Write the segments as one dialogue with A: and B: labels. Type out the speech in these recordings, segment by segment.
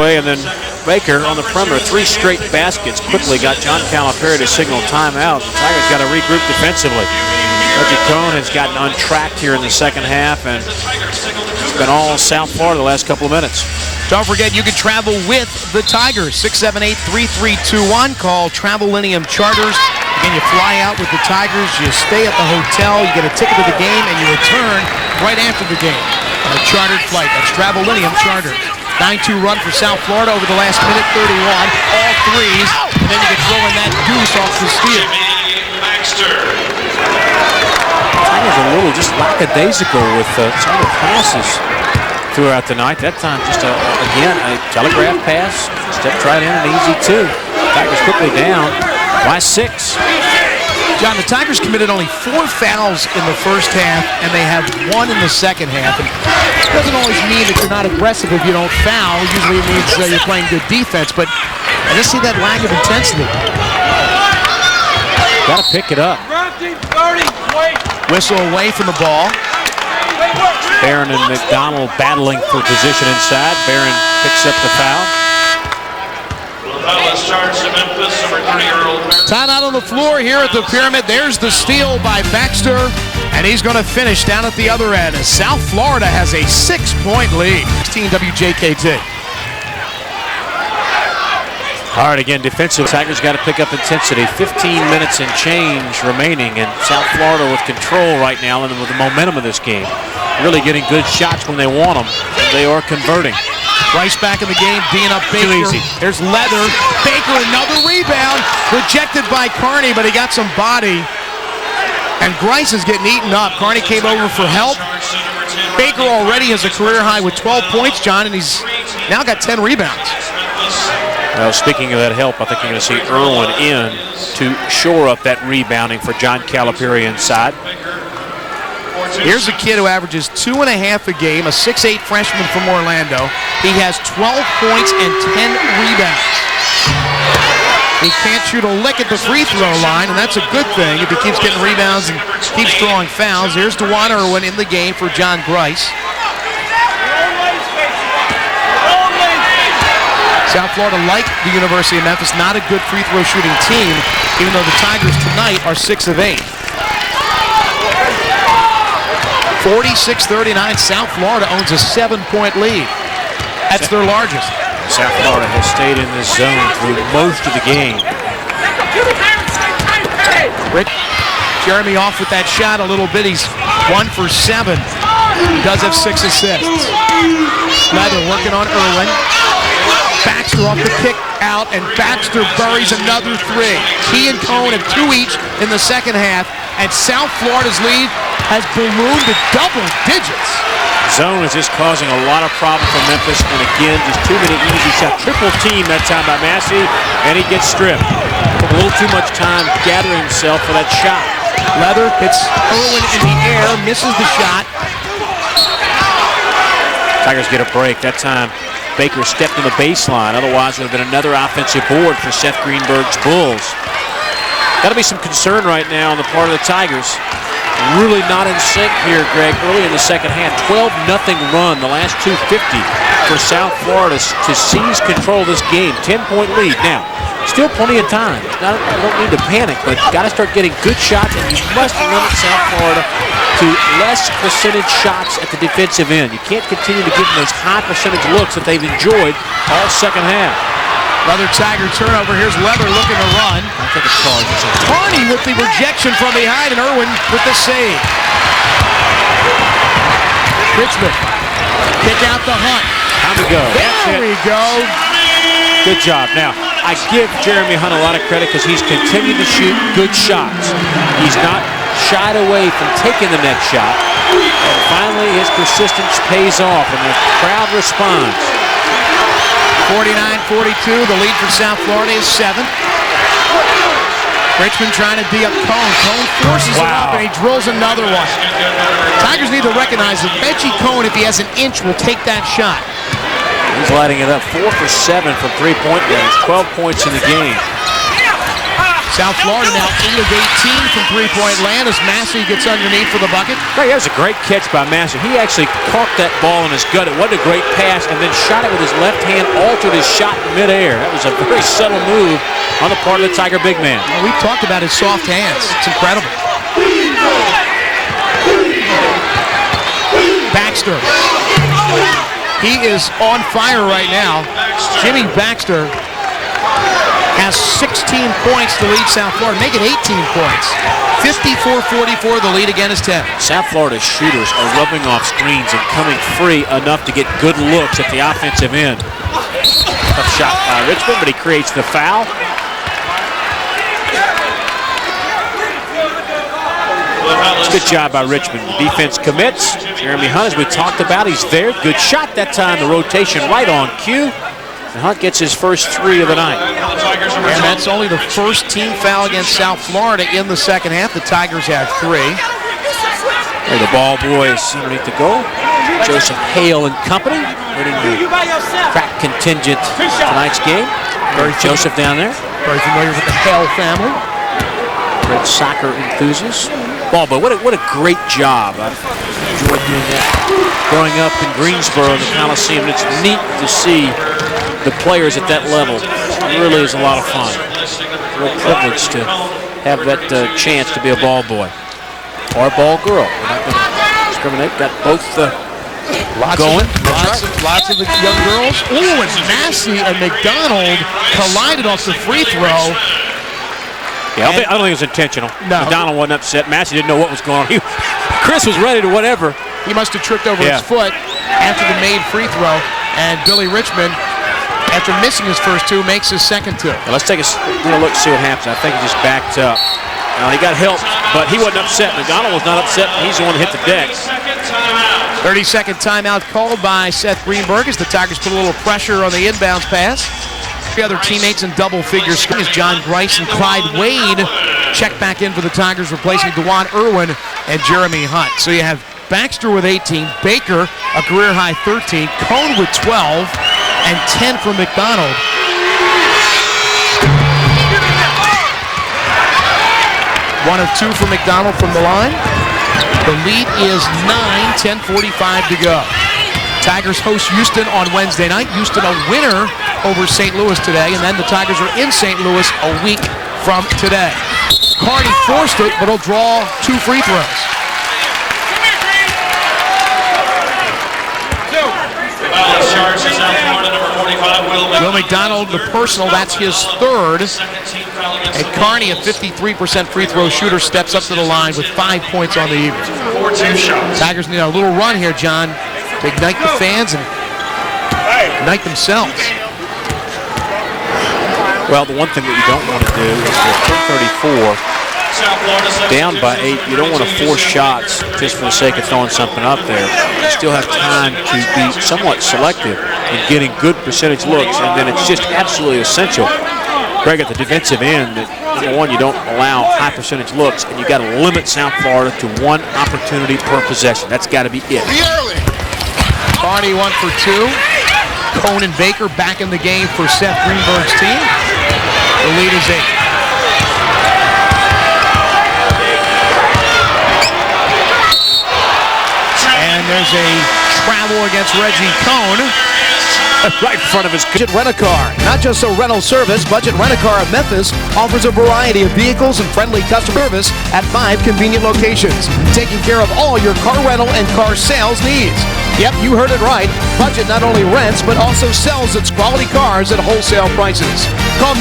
A: And then Baker on the perimeter, 3 straight baskets, quickly got John Calipari to signal timeout. The Tigers got to regroup defensively. Reggie Cohn has gotten untracked here in the second half, and it's been all South Florida the last couple of minutes.
B: Don't forget, you can travel with the Tigers. 678-3321. Call Travel Lineum Charters. Again, you fly out with the Tigers, you stay at the hotel, you get a ticket to the game, and you return right after the game on a chartered flight. That's Travel Lineum Charters. 9-2 run for South Florida over the last minute 31. All threes, and then you can throw in that deuce off the steal.
C: Baxter.
A: Tigers a little just lackadaisical with some of the passes throughout the night. That time just, again, a telegraph pass. Stepped right in and easy, too. Tigers quickly down by 6.
B: John, the Tigers committed only 4 fouls in the first half, and they have 1 in the second half. And it doesn't always mean that you're not aggressive if you don't foul. Usually it means you're playing good defense, but I just see that lack of intensity.
A: Got to pick it up.
B: Whistle away from the ball.
A: Barron and McDonald battling for position inside. Barron picks up the foul.
C: Let's charge to Memphis, number 3, Earl.
B: Timeout on the floor here at the Pyramid. There's the steal by Baxter, and he's going to finish down at the other end. South Florida has a 6-point lead. 16 WJKT.
A: All right, again, defensive. Tigers got to pick up intensity. 15 minutes and change remaining, and South Florida with control right now and with the momentum of this game. Really getting good shots when they want them. They are converting.
B: Rice back in the game, D'ing up Baker.
A: Too easy.
B: There's Leather. Baker, another rebound. Rejected by Carney, but he got some body. And Grice is getting eaten up. Carney came over for help. Baker already has a career high with 12 points, John, and he's now got 10 rebounds.
A: Well, speaking of that help, I think you're going to see Irwin in to shore up that rebounding for John Calipari inside.
B: Here's a kid who averages 2.5 a game, a 6'8" freshman from Orlando. He has 12 points and 10 rebounds. He can't shoot a lick at the free throw line, and that's a good thing if he keeps getting rebounds and keeps drawing fouls. Here's DeJuan Irwin in the game for John Grice. South Florida, like the University of Memphis, not a good free throw shooting team, even though the Tigers tonight are 6 of 8. 46-39, South Florida owns a 7-point lead. That's their largest.
A: South Florida has stayed in this zone through most of the game.
B: Jeremy off with that shot a little bit. He's 1 for 7. He does have 6 assists. Leather working on Irwin. Baxter off the kick out, and Baxter buries another 3. He and Cohn have 2 each in the second half, and South Florida's lead has ballooned to double digits.
A: Zone is just causing a lot of problems for Memphis, and again, just too many easy shots. Triple team that time by Massie, and he gets stripped. A little too much time gathering himself for that shot.
B: Leather hits Irwin in the air, misses the shot.
A: Tigers get a break. That time, Baker stepped on the baseline. Otherwise, it would have been another offensive board for Seth Greenberg's Bulls. Got to be some concern right now on the part of the Tigers. Really not in sync here, Greg, early in the second half. 12-0 run, the last 250 for South Florida to seize control of this game. 10-point lead. Now, still plenty of time. You don't need to panic, but got to start getting good shots, and you must limit South Florida to less percentage shots at the defensive end. You can't continue to give them those high percentage looks that they've enjoyed all second half.
B: Another Tiger turnover. Here's Leather looking to run.
A: I think it's charges.
B: Carney with the rejection from behind, and Irwin with the save. Richmond, kick out the Hunt.
A: Time to go.
B: There we go.
A: Good job. Now, I give Jeremy Hunt a lot of credit because he's continued to shoot good shots. He's not shied away from taking the next shot. And finally, his persistence pays off, and the crowd responds.
B: 49-42, the lead for South Florida is 7. Richmond trying to D up Cohn. Cohn forces him up, and he drills another one. Tigers need to recognize that Reggie Cohn, if he has an inch, will take that shot.
A: He's lighting it up. 4 for 7 from three-point range. 12 points in the game.
B: South Florida now 8 of 18 from three-point land as Massie gets underneath for the bucket.
A: That was a great catch by Massie. He actually caught that ball in his gut. It wasn't a great pass, and then shot it with his left hand, altered his shot in midair. That was a very subtle move on the part of the Tiger big man.
B: Well, we've talked about his soft hands. It's incredible. Baxter. He is on fire right now. Jimmy Baxter has 16 points to lead South Florida. Make it 18 points. 54-44, the lead again is 10.
A: South Florida's shooters are rubbing off screens and coming free enough to get good looks at the offensive end. Tough shot by Richmond, but he creates the foul. It's a good job by Richmond. The defense commits. Jeremy Hunt, as we talked about, he's there. Good shot that time. The rotation right on cue. And Hunt gets his first three of the night.
B: And that's only the first team foul against South Florida in the second half. The Tigers have 3.
A: There the ball boys underneath the goal. Joseph Hale and company leading the crack contingent tonight's game. Joseph down there.
B: Very familiar with the Hale family.
A: Great soccer enthusiast. Ball boy, what a great job. I've enjoyed doing that. Growing up in Greensboro in the Coliseum, it's neat to see the players at that level. It really is a lot of fun. Real privilege to have that chance to be a ball boy or a ball girl. We're not going to discriminate. Got both going.
B: Lots of the young girls. Ooh, and Massie and McDonald collided off the free throw.
A: Yeah, I don't think it was intentional.
B: No.
A: McDonald wasn't upset. Massie didn't know what was going on. Chris was ready to whatever.
B: He must have tripped over his foot after the made free throw. And Billy Richmond, after missing his first 2, makes his second 2.
A: Now let's take a look, see what happens. I think he just backed up. He got help, but he wasn't upset. McDonald was not upset. He's the one that hit the deck.
B: 30-second timeout called by Seth Greenberg as the Tigers put a little pressure on the inbounds pass. 3 other teammates in double figures as John Grice and Clyde Wade check back in for the Tigers, replacing DeJuan Irwin and Jeremy Hunt. So you have Baxter with 18, Baker a career-high 13, Cone with 12, and 10 from McDonald. One of 2 from McDonald from the line. The lead is 9, 10:45 to go. Tigers host Houston on Wednesday night. Houston a winner over St. Louis today, and then the Tigers are in St. Louis a week from today. Carney forced it, but he'll draw 2 free throws. Will McDonald, the personal, that's his 3rd. And Carney, a 53% free throw shooter, steps up to the line with 5 points on the evening. Tigers need a little run here, John, to ignite the fans and ignite themselves.
A: Well, the one thing that you don't want to do is with 34, down by 8, you don't want to force shots just for the sake of throwing something up there. You still have time to be somewhat selective in getting good percentage looks, and then it's just absolutely essential, Greg, at the defensive end, that number one, you don't allow high percentage looks, and you got to limit South Florida to 1 opportunity per possession. That's got to be it.
B: Carney 1 for 2. Cone and Baker back in the game for Seth Greenberg's team. The lead is 8. And there's a travel against Reggie Cone.
A: Right in front of his
D: Budget Rent-A-Car. Not just a rental service, Budget Rent-A-Car of Memphis offers a variety of vehicles and friendly customer service at 5 convenient locations, taking care of all your car rental and car sales needs. Yep, you heard it right. Budget not only rents, but also sells its quality cars at wholesale prices. Call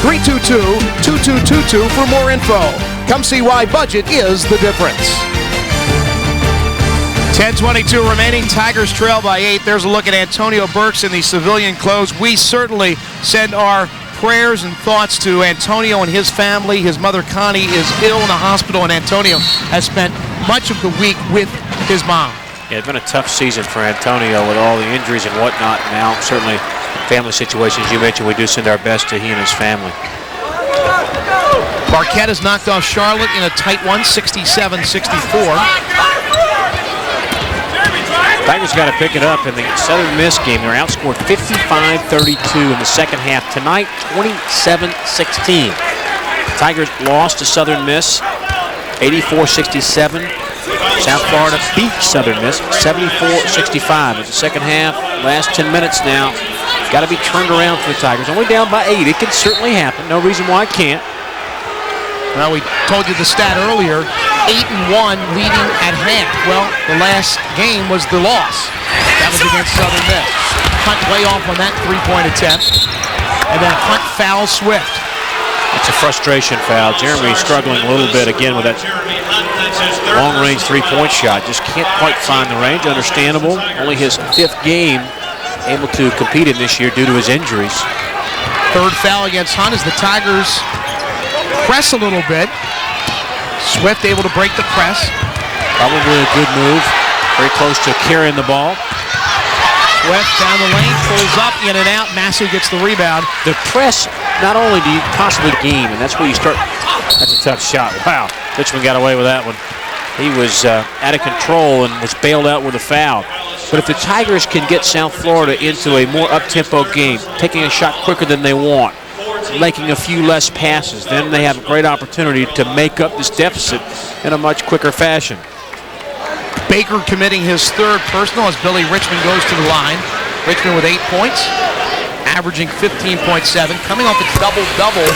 D: 901-322-2222 for more info. Come see why Budget is the difference.
B: 10:22 remaining. Tigers trail by 8. There's a look at Antonio Burks in the civilian clothes. We certainly send our prayers and thoughts to Antonio and his family. His mother Connie is ill in the hospital, and Antonio has spent much of the week with his mom.
A: Yeah, it's been a tough season for Antonio with all the injuries and whatnot. Now, certainly, family situations you mentioned, we do send our best to he and his family.
B: Marquette has knocked off Charlotte in a tight one, 67-64.
A: Tigers got to pick it up in the Southern Miss game. They're outscored 55-32 in the second half. Tonight, 27-16. Tigers lost to Southern Miss 84-67. South Florida beat Southern Miss 74-65. In the second half, last 10 minutes now, got to be turned around for the Tigers. Only down by 8. It can certainly happen. No reason why it can't.
B: Well, we told you the stat earlier, 8-1 leading at half. Well, the last game was the loss. That was against Southern Miss. Hunt way off on that three-point attempt. And then Hunt fouls Swift.
A: It's a frustration foul. Jeremy struggling a little bit again with that long-range three-point shot. Just can't quite find the range. Understandable. Only his 5th game able to compete in this year due to his injuries.
B: Third foul against Hunt as the Tigers press a little bit. Swift able to break the press.
A: Probably a good move. Very close to carrying the ball.
B: Swift down the lane, pulls up, in and out. Massie gets the rebound.
A: The press, not only do you possibly game, and that's where you start. That's a tough shot. Wow. Richmond got away with that one. He was out of control and was bailed out with a foul. But if the Tigers can get South Florida into a more up-tempo game, taking a shot quicker than they want, making a few less passes, then they have a great opportunity to make up this deficit in a much quicker fashion.
B: Baker committing his 3rd personal as Billy Richmond goes to the line. Richmond with 8 points, averaging 15.7, coming off a double-double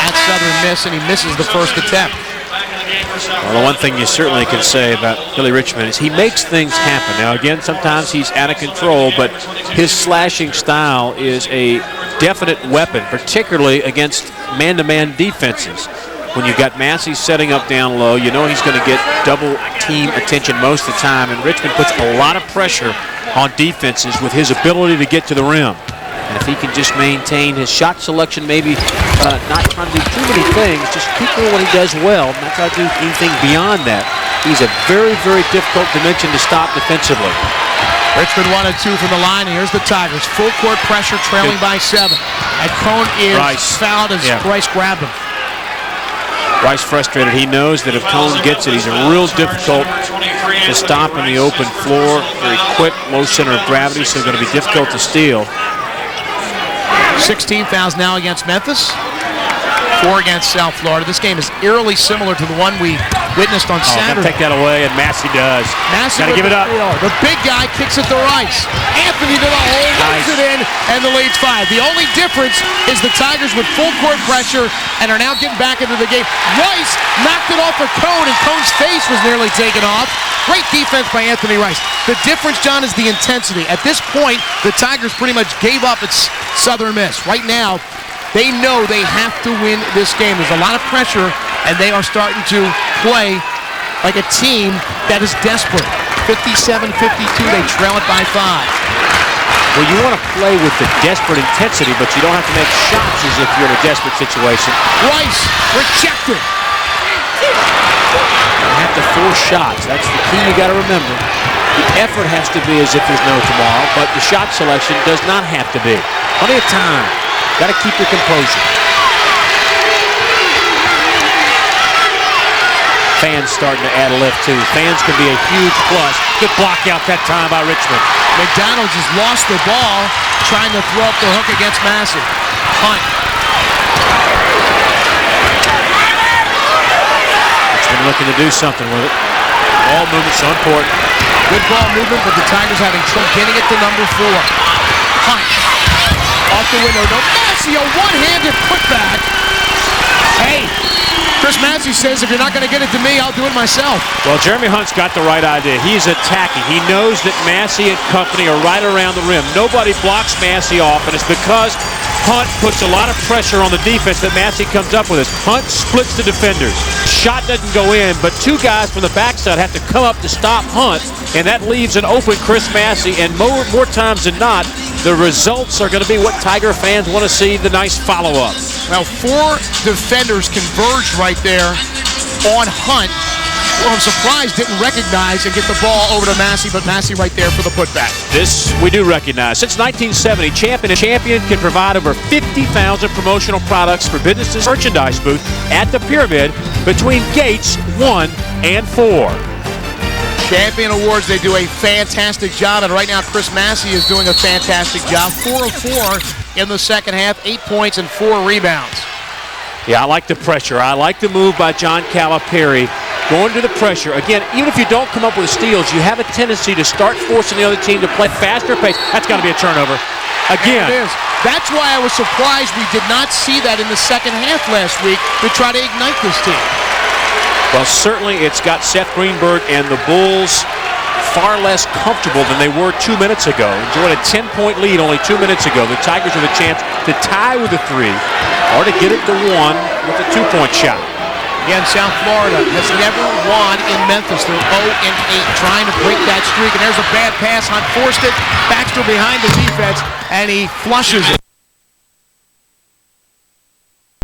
B: at Southern Miss, and he misses the first attempt.
A: Well, the one thing you certainly can say about Billy Richmond is he makes things happen. Now, again, sometimes he's out of control, but his slashing style is a definite weapon, particularly against man-to-man defenses. When you've got Massie setting up down low, you know he's going to get double team attention most of the time, and Richmond puts a lot of pressure on defenses with his ability to get to the rim. And if he can just maintain his shot selection, maybe not trying to do too many things, just keep doing what he does well, not try to do anything beyond that. He's a very, very difficult dimension to stop defensively.
B: Richmond 1 and 2 from the line, and here's the Tigers. Full court pressure, trailing by 7. And Cone is fouled as Bryce grabbed him.
A: Bryce frustrated. He knows that if Cone gets it, he's a real difficult to stop in the open floor. Very quick, low center of gravity, so it's going to be difficult to steal.
B: 16 fouls now against Memphis. 4 against South Florida. This game is eerily similar to the one we witnessed on Saturday.
A: Take that away, and Massie does.
B: Massie
A: got to give it up.
B: The big guy kicks it to Rice. Anthony to the hole, runs it in, and the lead's 5. The only difference is the Tigers with full court pressure and are now getting back into the game. Rice knocked it off of Cone, and Cone's face was nearly taken off. Great defense by Anthony Rice. The difference, John, is the intensity. At this point, the Tigers pretty much gave up at Southern Miss. Right now, they know they have to win this game. There's a lot of pressure, and they are starting to play like a team that is desperate. 57-52, they trail it by 5.
A: Well, you want to play with the desperate intensity, but you don't have to make shots as if you're in a desperate situation.
B: Rice rejected.
A: You have to force shots. That's the key you got to remember. The effort has to be as if there's no tomorrow, but the shot selection does not have to be. Plenty of time. Got to keep your composure. Fans starting to add a lift too. Fans can be a huge plus. Good block out that time by Richmond.
B: McDonald just lost the ball trying to throw up the hook against Massie. Hunt.
A: Richmond looking to do something with it. Ball movement so important.
B: Good ball movement, but the Tigers having trouble getting it to number 4. Hunt. Off the window. No, Massie, a one-handed putback. Hey, Chris Massie says, if you're not going to get it to me, I'll do it myself.
A: Well, Jeremy Hunt's got the right idea. He's attacking. He knows that Massie and company are right around the rim. Nobody blocks Massie off, and it's because Hunt puts a lot of pressure on the defense that Massie comes up with this. Hunt splits the defenders. Shot doesn't go in, but 2 guys from the backside have to come up to stop Hunt, and that leaves an open Chris Massie, and more times than not, the results are going to be what Tiger fans want to see, the nice follow-up.
B: Well, 4 defenders converged right there on Hunt. Well, I'm surprised didn't recognize and get the ball over to Massie, but Massie right there for the putback.
A: This we do recognize. Since 1970, Champion can provide over 50,000 promotional products for businesses' merchandise booth at the Pyramid between gates 1 and 4.
B: Champion Awards, they do a fantastic job, and right now Chris Massie is doing a fantastic job. 4 of 4 in the second half, 8 points and 4 rebounds.
A: Yeah, I like the pressure. I like the move by John Calipari. Going to the pressure. Again, even if you don't come up with steals, you have a tendency to start forcing the other team to play faster pace. That's got to be a turnover. Again.
B: It is. That's why I was surprised we did not see that in the second half last week to try to ignite this team.
A: Well, certainly it's got Seth Greenberg and the Bulls far less comfortable than they were 2 minutes ago. Enjoyed a 10-point lead only 2 minutes ago. The Tigers with a chance to tie with a 3 or to get it to 1 with a 2-point shot.
B: Again, South Florida has never won in Memphis. They're 0-8, trying to break that streak. And there's a bad pass. Hunt forced it. Baxter behind the defense, and he flushes it.